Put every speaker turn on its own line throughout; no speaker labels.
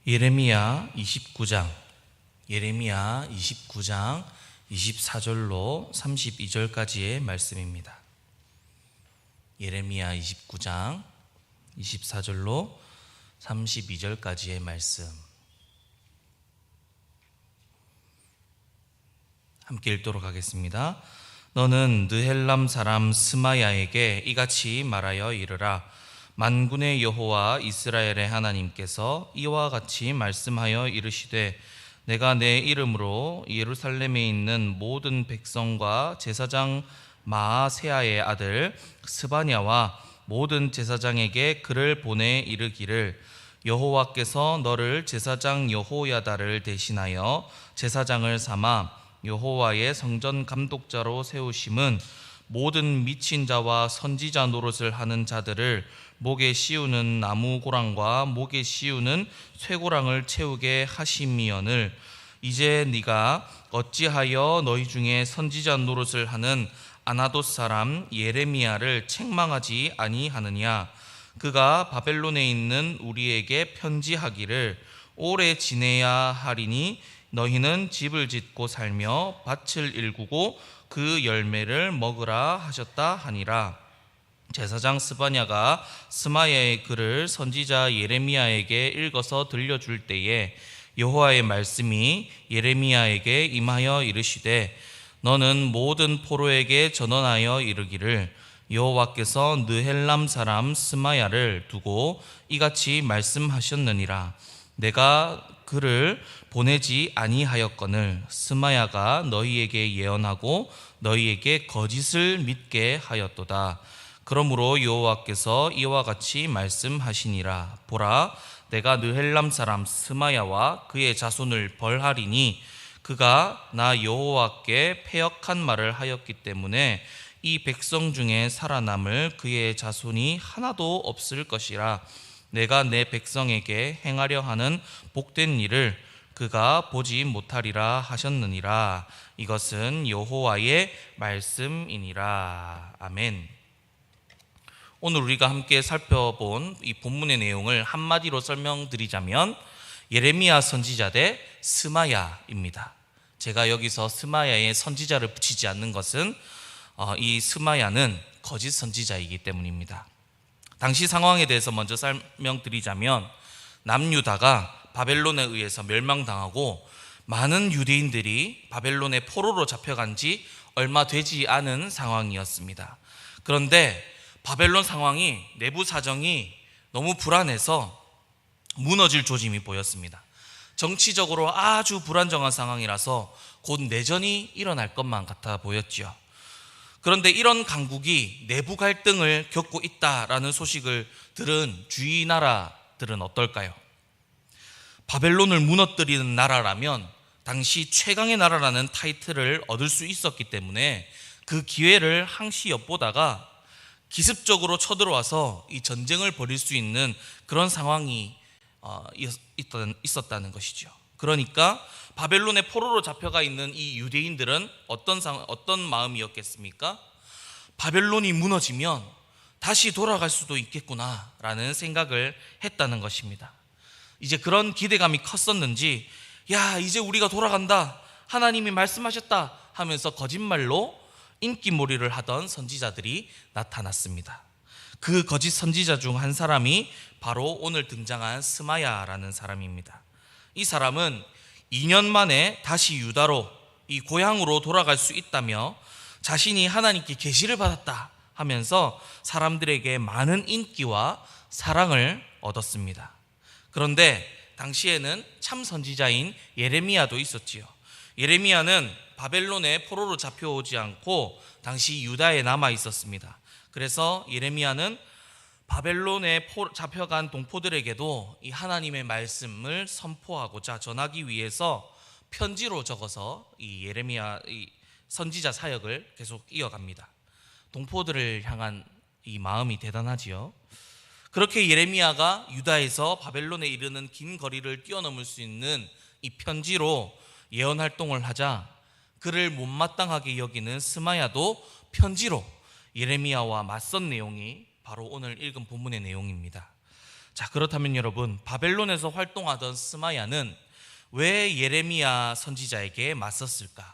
예레미야 29장 24절로 32절까지의 말씀입니다. 예레미야 29장 24절로 32절까지의 말씀 함께 읽도록 하겠습니다. 너는 느헬람 사람 스마야에게 이같이 말하여 이르라. 만군의 여호와 이스라엘의 하나님께서 이와 같이 말씀하여 이르시되 내가 내 이름으로 예루살렘에 있는 모든 백성과 제사장 마아세야의 아들 스바냐와 모든 제사장에게 글을 보내 이르기를 여호와께서 너를 제사장 여호야다를 대신하여 제사장을 삼아 여호와의 성전 감독자로 세우심은 모든 미친 자와 선지자 노릇을 하는 자들을 목에 씌우는 나무 고랑과 목에 씌우는 쇠고랑을 채우게 하심이언을 이제 네가 어찌하여 너희 중에 선지자 노릇을 하는 아나돗 사람 예레미야를 책망하지 아니하느냐. 그가 바벨론에 있는 우리에게 편지하기를 오래 지내야 하리니 너희는 집을 짓고 살며 밭을 일구고 그 열매를 먹으라 하셨다 하니라. 제사장 스바냐가 스마야의 글을 선지자 예레미야에게 읽어서 들려줄 때에 여호와의 말씀이 예레미야에게 임하여 이르시되 너는 모든 포로에게 전언하여 이르기를 여호와께서 느헬람 사람 스마야를 두고 이같이 말씀하셨느니라. 내가 그를 보내지 아니하였거늘 스마야가 너희에게 예언하고 너희에게 거짓을 믿게 하였도다. 그러므로 여호와께서 이와 같이 말씀하시니라. 보라, 내가 느헬람 사람 스마야와 그의 자손을 벌하리니 그가 나 여호와께 패역한 말을 하였기 때문에 이 백성 중에 살아남을 그의 자손이 하나도 없을 것이라. 내가 내 백성에게 행하려 하는 복된 일을 그가 보지 못하리라 하셨느니라. 이것은 여호와의 말씀이니라. 아멘. 오늘 우리가 함께 살펴본 이 본문의 내용을 한마디로 설명드리자면 예레미야 선지자 대 스마야입니다. 제가 여기서 스마야의 선지자를 붙이지 않는 것은 이 스마야는 거짓 선지자이기 때문입니다. 당시 상황에 대해서 먼저 설명드리자면 남유다가 바벨론에 의해서 멸망당하고 많은 유대인들이 바벨론의 포로로 잡혀간 지 얼마 되지 않은 상황이었습니다. 그런데 바벨론 상황이 내부 사정이 너무 불안해서 무너질 조짐이 보였습니다. 정치적으로 아주 불안정한 상황이라서 곧 내전이 일어날 것만 같아 보였죠. 그런데 이런 강국이 내부 갈등을 겪고 있다라는 소식을 들은 주위 나라들은 어떨까요? 바벨론을 무너뜨리는 나라라면 당시 최강의 나라라는 타이틀을 얻을 수 있었기 때문에 그 기회를 항시 엿보다가 기습적으로 쳐들어와서 이 전쟁을 벌일 수 있는 그런 상황이 있었다는 것이죠. 그러니까 바벨론의 포로로 잡혀가 있는 이 유대인들은 어떤 마음이었겠습니까? 바벨론이 무너지면 다시 돌아갈 수도 있겠구나라는 생각을 했다는 것입니다. 이제 그런 기대감이 컸었는지 이제 우리가 돌아간다, 하나님이 말씀하셨다 하면서 거짓말로 인기몰이를 하던 선지자들이 나타났습니다. 그 거짓 선지자 중 한 사람이 바로 오늘 등장한 스마야라는 사람입니다. 이 사람은 2년 만에 다시 유다로 이 고향으로 돌아갈 수 있다며 자신이 하나님께 계시를 받았다 하면서 사람들에게 많은 인기와 사랑을 얻었습니다. 그런데 당시에는 참 선지자인 예레미야도 있었지요. 예레미야는 바벨론의 포로로 잡혀오지 않고 당시 유다에 남아 있었습니다. 그래서 예레미야는 바벨론에 잡혀간 동포들에게도 이 하나님의 말씀을 선포하고자 전하기 위해서 편지로 적어서 이 예레미야 이 선지자 사역을 계속 이어갑니다. 동포들을 향한 이 마음이 대단하지요. 그렇게 예레미야가 유다에서 바벨론에 이르는 긴 거리를 뛰어넘을 수 있는 이 편지로 예언 활동을 하자 그를 못마땅하게 여기는 스마야도 편지로 예레미야와 맞선 내용이 바로 오늘 읽은 본문의 내용입니다. 자, 그렇다면 여러분, 바벨론에서 활동하던 스마야는 왜 예레미야 선지자에게 맞섰을까?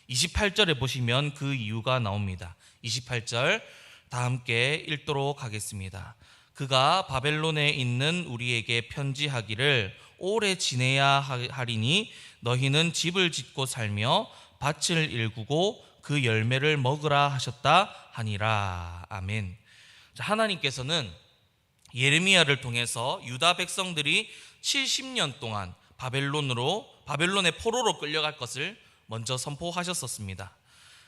28절에 보시면 그 이유가 나옵니다. 28절 다 함께 읽도록 하겠습니다. 그가 바벨론에 있는 우리에게 편지하기를 오래 지내야 하리니 너희는 집을 짓고 살며 밭을 일구고 그 열매를 먹으라 하셨다 하니라. 아멘. 하나님께서는 예레미야를 통해서 유다 백성들이 70년 동안 바벨론의 포로로 끌려갈 것을 먼저 선포하셨었습니다.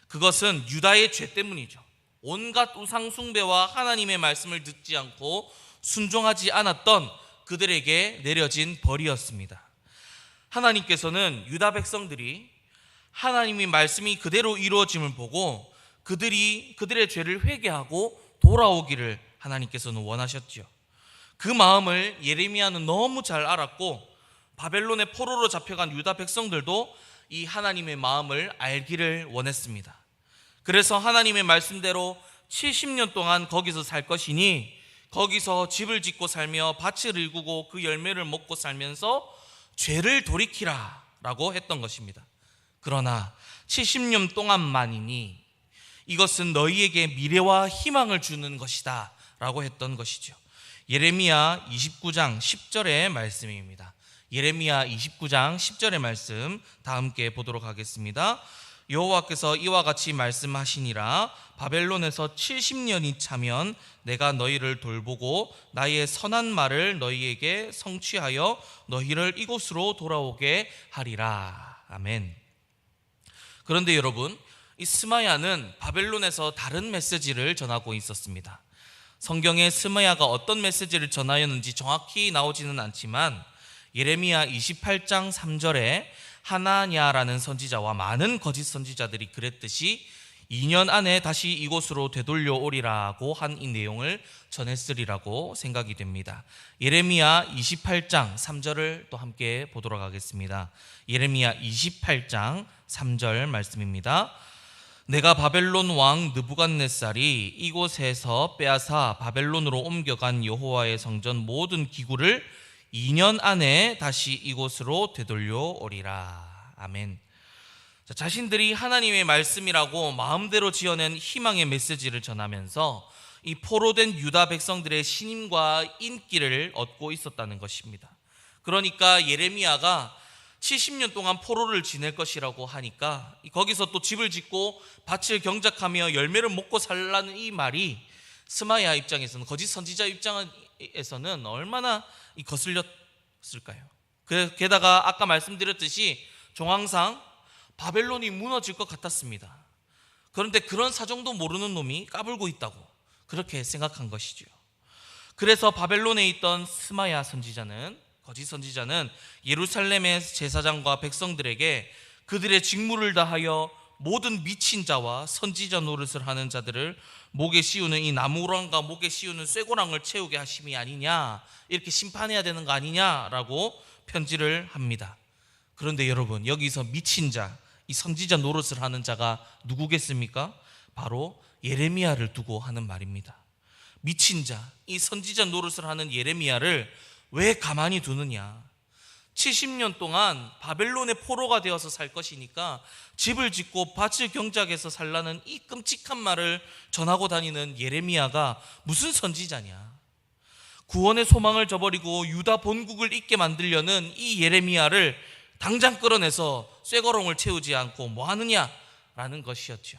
그것은 유다의 죄 때문이죠. 온갖 우상 숭배와 하나님의 말씀을 듣지 않고 순종하지 않았던 그들에게 내려진 벌이었습니다. 하나님께서는 유다 백성들이 하나님의 말씀이 그대로 이루어짐을 보고 그들의 죄를 회개하고 돌아오기를 하나님께서는 원하셨지요. 그 마음을 예레미야는 너무 잘 알았고 바벨론의 포로로 잡혀간 유다 백성들도 이 하나님의 마음을 알기를 원했습니다. 그래서 하나님의 말씀대로 70년 동안 거기서 살 것이니 거기서 집을 짓고 살며 밭을 일구고 그 열매를 먹고 살면서 죄를 돌이키라 라고 했던 것입니다. 그러나 70년 동안만이니 이것은 너희에게 미래와 희망을 주는 것이다 라고 했던 것이죠. 예레미야 29장 10절의 말씀입니다. 예레미야 29장 10절의 말씀 다 함께 보도록 하겠습니다. 여호와께서 이와 같이 말씀하시니라. 바벨론에서 70년이 차면 내가 너희를 돌보고 나의 선한 말을 너희에게 성취하여 너희를 이곳으로 돌아오게 하리라. 아멘. 그런데 여러분, 이 스마야는 바벨론에서 다른 메시지를 전하고 있었습니다. 성경에 스마야가 어떤 메시지를 전하였는지 정확히 나오지는 않지만 예레미야 28장 3절에 하나냐라는 선지자와 많은 거짓 선지자들이 그랬듯이 2년 안에 다시 이곳으로 되돌려 오리라고 한 이 내용을 전했으리라고 생각이 됩니다. 예레미야 28장 3절을 또 함께 보도록 하겠습니다. 예레미야 28장 3절 말씀입니다. 내가 바벨론 왕 느부갓네살이 이곳에서 빼앗아 바벨론으로 옮겨간 여호와의 성전 모든 기구를 2년 안에 다시 이곳으로 되돌려 오리라. 아멘. 자신들이 하나님의 말씀이라고 마음대로 지어낸 희망의 메시지를 전하면서 이 포로된 유다 백성들의 신임과 인기를 얻고 있었다는 것입니다. 그러니까 예레미야가 70년 동안 포로를 지낼 것이라고 하니까 거기서 또 집을 짓고 밭을 경작하며 열매를 먹고 살라는 이 말이 스마야 입장에서는, 거짓 선지자 입장에서는 얼마나 거슬렸을까요? 게다가 아까 말씀드렸듯이 정황상 바벨론이 무너질 것 같았습니다. 그런데 그런 사정도 모르는 놈이 까불고 있다고 그렇게 생각한 것이죠. 그래서 바벨론에 있던 스마야 선지자는, 거짓 선지자는 예루살렘의 제사장과 백성들에게 그들의 직무를 다하여 모든 미친 자와 선지자 노릇을 하는 자들을 목에 씌우는 이 나무랑과 목에 씌우는 쇠고랑을 채우게 하심이 아니냐, 이렇게 심판해야 되는 거 아니냐라고 편지를 합니다. 그런데 여러분, 여기서 미친 자, 이 선지자 노릇을 하는 자가 누구겠습니까? 바로 예레미야를 두고 하는 말입니다. 미친 자, 이 선지자 노릇을 하는 예레미야를 왜 가만히 두느냐? 70년 동안 바벨론의 포로가 되어서 살 것이니까 집을 짓고 밭을 경작해서 살라는 이 끔찍한 말을 전하고 다니는 예레미야가 무슨 선지자냐? 구원의 소망을 저버리고 유다 본국을 잊게 만들려는 이 예레미야를 당장 끌어내서 쇠거렁을 채우지 않고 뭐 하느냐라는 것이었죠.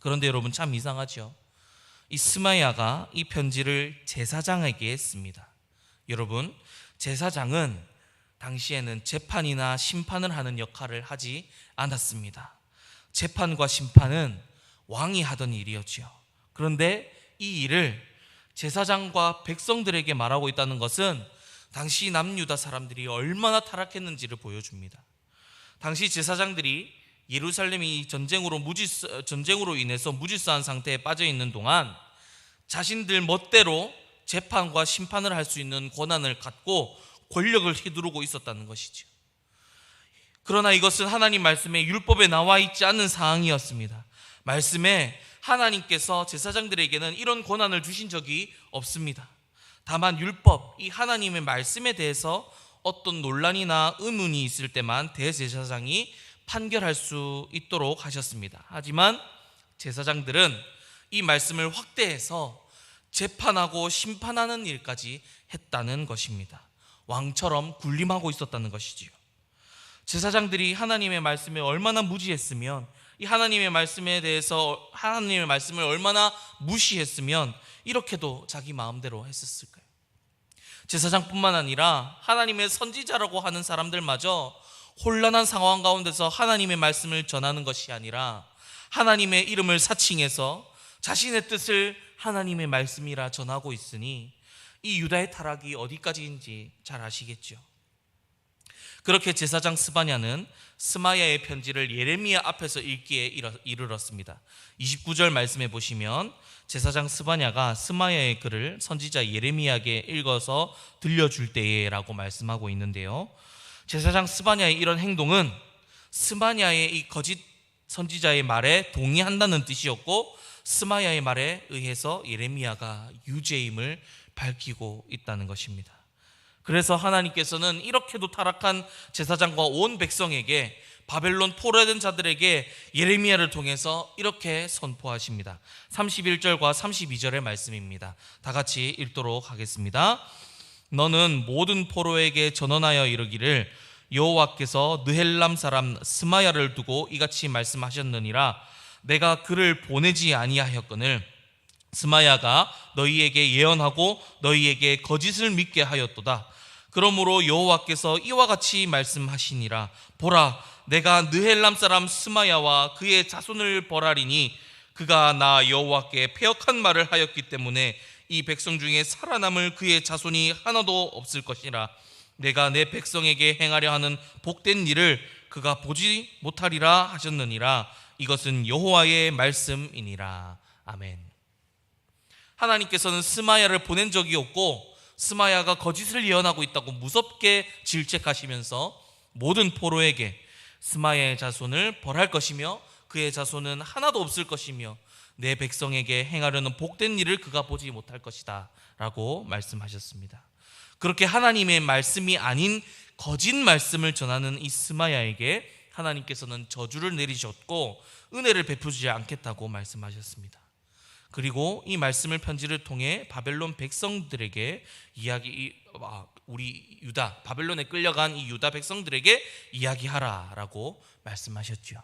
그런데 여러분, 참 이상하죠. 이 스마야가 이 편지를 제사장에게 씁니다. 여러분, 제사장은 당시에는 재판이나 심판을 하는 역할을 하지 않았습니다. 재판과 심판은 왕이 하던 일이었죠. 그런데 이 일을 제사장과 백성들에게 말하고 있다는 것은 당시 남유다 사람들이 얼마나 타락했는지를 보여줍니다. 당시 제사장들이 예루살렘이 전쟁으로 인해서 무질서한 상태에 빠져 있는 동안 자신들 멋대로 재판과 심판을 할 수 있는 권한을 갖고 권력을 휘두르고 있었다는 것이죠. 그러나 이것은 하나님 말씀에 율법에 나와 있지 않은 사항이었습니다. 말씀에 하나님께서 제사장들에게는 이런 권한을 주신 적이 없습니다. 다만 율법, 이 하나님의 말씀에 대해서 어떤 논란이나 의문이 있을 때만 대제사장이 판결할 수 있도록 하셨습니다. 하지만 제사장들은 이 말씀을 확대해서 재판하고 심판하는 일까지 했다는 것입니다. 왕처럼 군림하고 있었다는 것이지요. 제사장들이 하나님의 말씀에 얼마나 무지했으면, 이 하나님의 말씀에 대해서 하나님의 말씀을 얼마나 무시했으면 이렇게도 자기 마음대로 했었을까요? 제사장뿐만 아니라 하나님의 선지자라고 하는 사람들마저 혼란한 상황 가운데서 하나님의 말씀을 전하는 것이 아니라 하나님의 이름을 사칭해서 자신의 뜻을 하나님의 말씀이라 전하고 있으니 이 유다의 타락이 어디까지인지 잘 아시겠죠. 그렇게 제사장 스바냐는 스마야의 편지를 예레미야 앞에서 읽기에 이르렀습니다. 29절 말씀해 보시면 제사장 스바냐가 스마야의 글을 선지자 예레미야에게 읽어서 들려줄 때에 라고 말씀하고 있는데요, 제사장 스바냐의 이런 행동은 스바냐의 이 거짓 선지자의 말에 동의한다는 뜻이었고, 스마야의 말에 의해서 예레미야가 유죄임을 밝히고 있다는 것입니다. 그래서 하나님께서는 이렇게도 타락한 제사장과 온 백성에게, 바벨론 포로된 자들에게 예레미야를 통해서 이렇게 선포하십니다. 31절과 32절의 말씀입니다. 다 같이 읽도록 하겠습니다. 너는 모든 포로에게 전언하여 이르기를 여호와께서 느헬람 사람 스마야를 두고 이같이 말씀하셨느니라. 내가 그를 보내지 아니하였거늘 스마야가 너희에게 예언하고 너희에게 거짓을 믿게 하였도다. 그러므로 여호와께서 이와 같이 말씀하시니라. 보라, 내가 느헬람 사람 스마야와 그의 자손을 벌하리니 그가 나 여호와께 패역한 말을 하였기 때문에 이 백성 중에 살아남을 그의 자손이 하나도 없을 것이라. 내가 내 백성에게 행하려 하는 복된 일을 그가 보지 못하리라 하셨느니라. 이것은 여호와의 말씀이니라. 아멘. 하나님께서는 스마야를 보낸 적이 없고 스마야가 거짓을 예언하고 있다고 무섭게 질책하시면서 모든 포로에게 스마야의 자손을 벌할 것이며 그의 자손은 하나도 없을 것이며 내 백성에게 행하려는 복된 일을 그가 보지 못할 것이다 라고 말씀하셨습니다. 그렇게 하나님의 말씀이 아닌 거짓 말씀을 전하는 이 스마야에게 하나님께서는 저주를 내리셨고 은혜를 베푸지 않겠다고 말씀하셨습니다. 그리고 이 말씀을 편지를 통해 바벨론 백성들에게 우리 유다, 바벨론에 끌려간 이 유다 백성들에게 이야기하라라고 말씀하셨죠.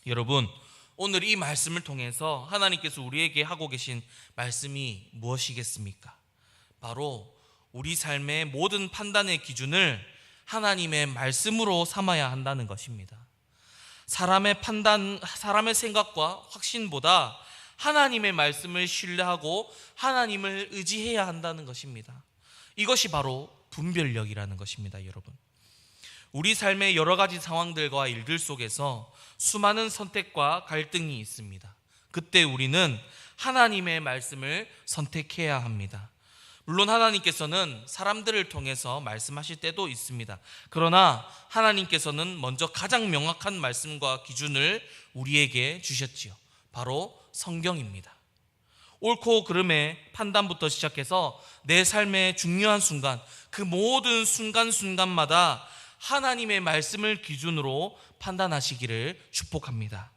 여러분, 오늘 이 말씀을 통해서 하나님께서 우리에게 하고 계신 말씀이 무엇이겠습니까? 바로 우리 삶의 모든 판단의 기준을 하나님의 말씀으로 삼아야 한다는 것입니다. 사람의 판단, 사람의 생각과 확신보다 하나님의 말씀을 신뢰하고 하나님을 의지해야 한다는 것입니다. 이것이 바로 분별력이라는 것입니다. 여러분, 우리 삶의 여러 가지 상황들과 일들 속에서 수많은 선택과 갈등이 있습니다. 그때 우리는 하나님의 말씀을 선택해야 합니다. 물론 하나님께서는 사람들을 통해서 말씀하실 때도 있습니다. 그러나 하나님께서는 먼저 가장 명확한 말씀과 기준을 우리에게 주셨지요. 바로 성경입니다. 옳고 그름의 판단부터 시작해서 내 삶의 중요한 순간, 그 모든 순간순간마다 하나님의 말씀을 기준으로 판단하시기를 축복합니다.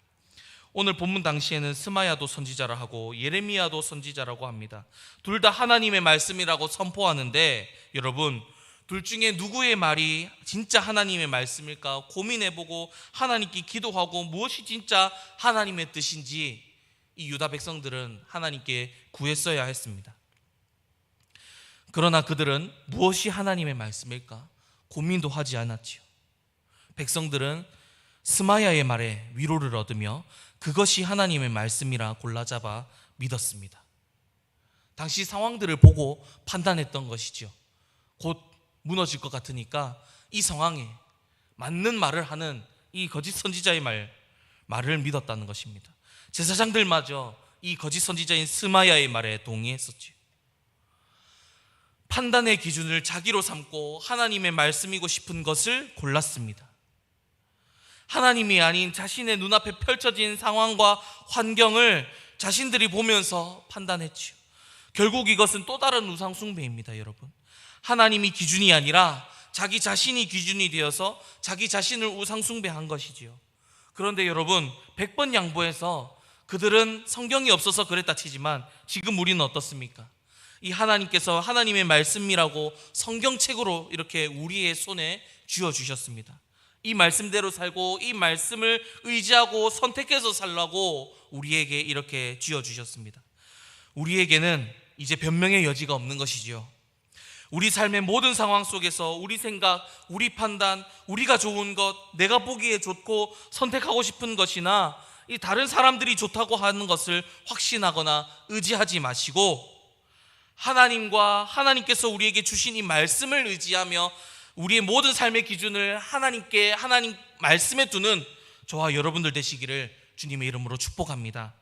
오늘 본문 당시에는 스마야도 선지자라 하고 예레미야도 선지자라고 합니다. 둘 다 하나님의 말씀이라고 선포하는데, 여러분, 둘 중에 누구의 말이 진짜 하나님의 말씀일까 고민해보고 하나님께 기도하고 무엇이 진짜 하나님의 뜻인지 이 유다 백성들은 하나님께 구했어야 했습니다. 그러나 그들은 무엇이 하나님의 말씀일까 고민도 하지 않았지요. 백성들은 스마야의 말에 위로를 얻으며 그것이 하나님의 말씀이라 골라잡아 믿었습니다. 당시 상황들을 보고 판단했던 것이죠. 곧 무너질 것 같으니까 이 상황에 맞는 말을 하는 이 거짓 선지자의 말을 믿었다는 것입니다. 제사장들마저 이 거짓 선지자인 스마야의 말에 동의했었지요. 판단의 기준을 자기로 삼고 하나님의 말씀이고 싶은 것을 골랐습니다. 하나님이 아닌 자신의 눈앞에 펼쳐진 상황과 환경을 자신들이 보면서 판단했지요. 결국 이것은 또 다른 우상 숭배입니다, 여러분. 하나님이 기준이 아니라 자기 자신이 기준이 되어서 자기 자신을 우상 숭배한 것이지요. 그런데 여러분, 100번 양보해서 그들은 성경이 없어서 그랬다 치지만 지금 우리는 어떻습니까? 이 하나님께서 하나님의 말씀이라고 성경책으로 이렇게 우리의 손에 쥐어주셨습니다. 이 말씀대로 살고 이 말씀을 의지하고 선택해서 살라고 우리에게 이렇게 쥐어주셨습니다. 우리에게는 이제 변명의 여지가 없는 것이지요. 우리 삶의 모든 상황 속에서 우리 생각, 우리 판단, 우리가 좋은 것, 내가 보기에 좋고 선택하고 싶은 것이나 이 다른 사람들이 좋다고 하는 것을 확신하거나 의지하지 마시고 하나님과 하나님께서 우리에게 주신 이 말씀을 의지하며 우리의 모든 삶의 기준을 하나님께, 하나님 말씀에 두는 저와 여러분들 되시기를 주님의 이름으로 축복합니다.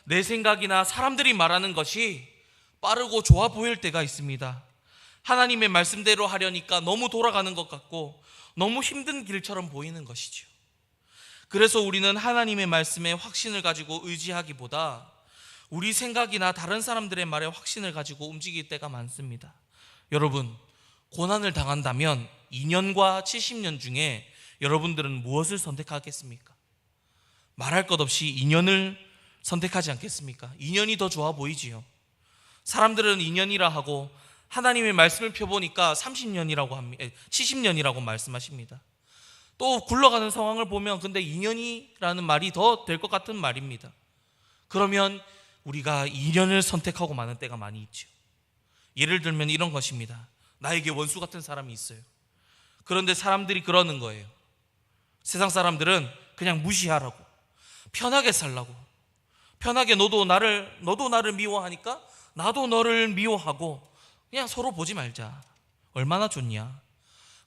내 생각이나 사람들이 말하는 것이 빠르고 좋아 보일 때가 있습니다. 하나님의 말씀대로 하려니까 너무 돌아가는 것 같고 너무 힘든 길처럼 보이는 것이죠. 그래서 우리는 하나님의 말씀에 확신을 가지고 의지하기보다 우리 생각이나 다른 사람들의 말에 확신을 가지고 움직일 때가 많습니다. 여러분, 고난을 당한다면 2년과 70년 중에 여러분들은 무엇을 선택하겠습니까? 말할 것 없이 2년을 선택하지 않겠습니까? 2년이 더 좋아 보이지요. 사람들은 2년이라 하고 하나님의 말씀을 펴보니까 30년이라고 합니다. 70년이라고 말씀하십니다. 또 굴러가는 상황을 보면 근데 2년이라는 말이 더 될 것 같은 말입니다. 그러면 우리가 2년을 선택하고 마는 때가 많이 있죠. 예를 들면 이런 것입니다. 나에게 원수 같은 사람이 있어요. 그런데 사람들이 그러는 거예요. 세상 사람들은 그냥 무시하라고, 편하게 살라고, 편하게 너도 나를 미워하니까 나도 너를 미워하고 그냥 서로 보지 말자. 얼마나 좋냐.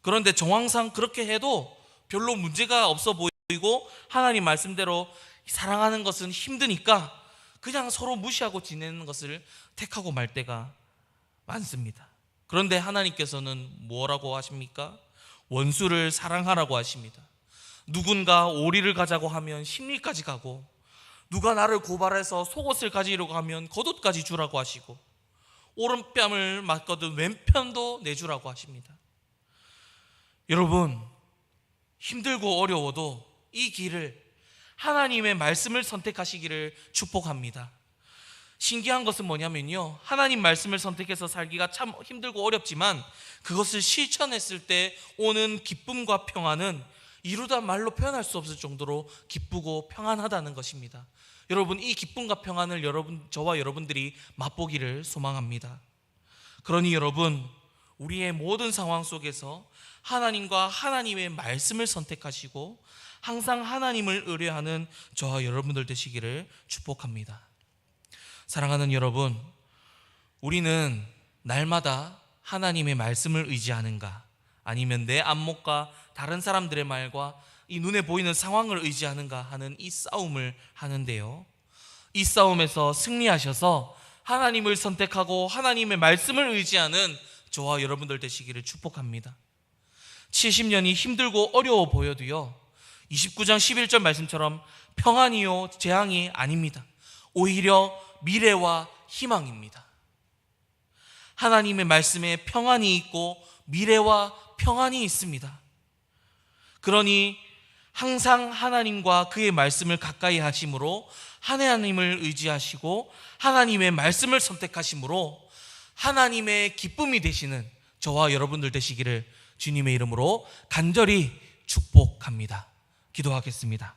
그런데 정황상 그렇게 해도 별로 문제가 없어 보이고 하나님 말씀대로 사랑하는 것은 힘드니까 그냥 서로 무시하고 지내는 것을 택하고 말 때가 많습니다. 그런데 하나님께서는 뭐라고 하십니까? 원수를 사랑하라고 하십니다. 누군가 오리를 가자고 하면 심리까지 가고 누가 나를 고발해서 속옷을 가지려고 하면 겉옷까지 주라고 하시고 오른뺨을 맞거든 왼편도 내주라고 하십니다. 여러분, 힘들고 어려워도 이 길을 하나님의 말씀을 선택하시기를 축복합니다. 신기한 것은 뭐냐면요, 하나님 말씀을 선택해서 살기가 참 힘들고 어렵지만 그것을 실천했을 때 오는 기쁨과 평안은 이루다 말로 표현할 수 없을 정도로 기쁘고 평안하다는 것입니다. 여러분, 이 기쁨과 평안을 저와 여러분들이 맛보기를 소망합니다. 그러니 여러분, 우리의 모든 상황 속에서 하나님과 하나님의 말씀을 선택하시고 항상 하나님을 의뢰하는 저와 여러분들 되시기를 축복합니다. 사랑하는 여러분, 우리는 날마다 하나님의 말씀을 의지하는가, 아니면 내 안목과 다른 사람들의 말과 이 눈에 보이는 상황을 의지하는가 하는 이 싸움을 하는데요, 이 싸움에서 승리하셔서 하나님을 선택하고 하나님의 말씀을 의지하는 저와 여러분들 되시기를 축복합니다. 70년이 힘들고 어려워 보여도요, 29장 11절 말씀처럼 평안이요 재앙이 아닙니다. 오히려 미래와 희망입니다. 하나님의 말씀에 평안이 있고 미래와 평안이 있습니다. 그러니 항상 하나님과 그의 말씀을 가까이 하심으로 하나님을 의지하시고 하나님의 말씀을 선택하심으로 하나님의 기쁨이 되시는 저와 여러분들 되시기를 주님의 이름으로 간절히 축복합니다. 기도하겠습니다.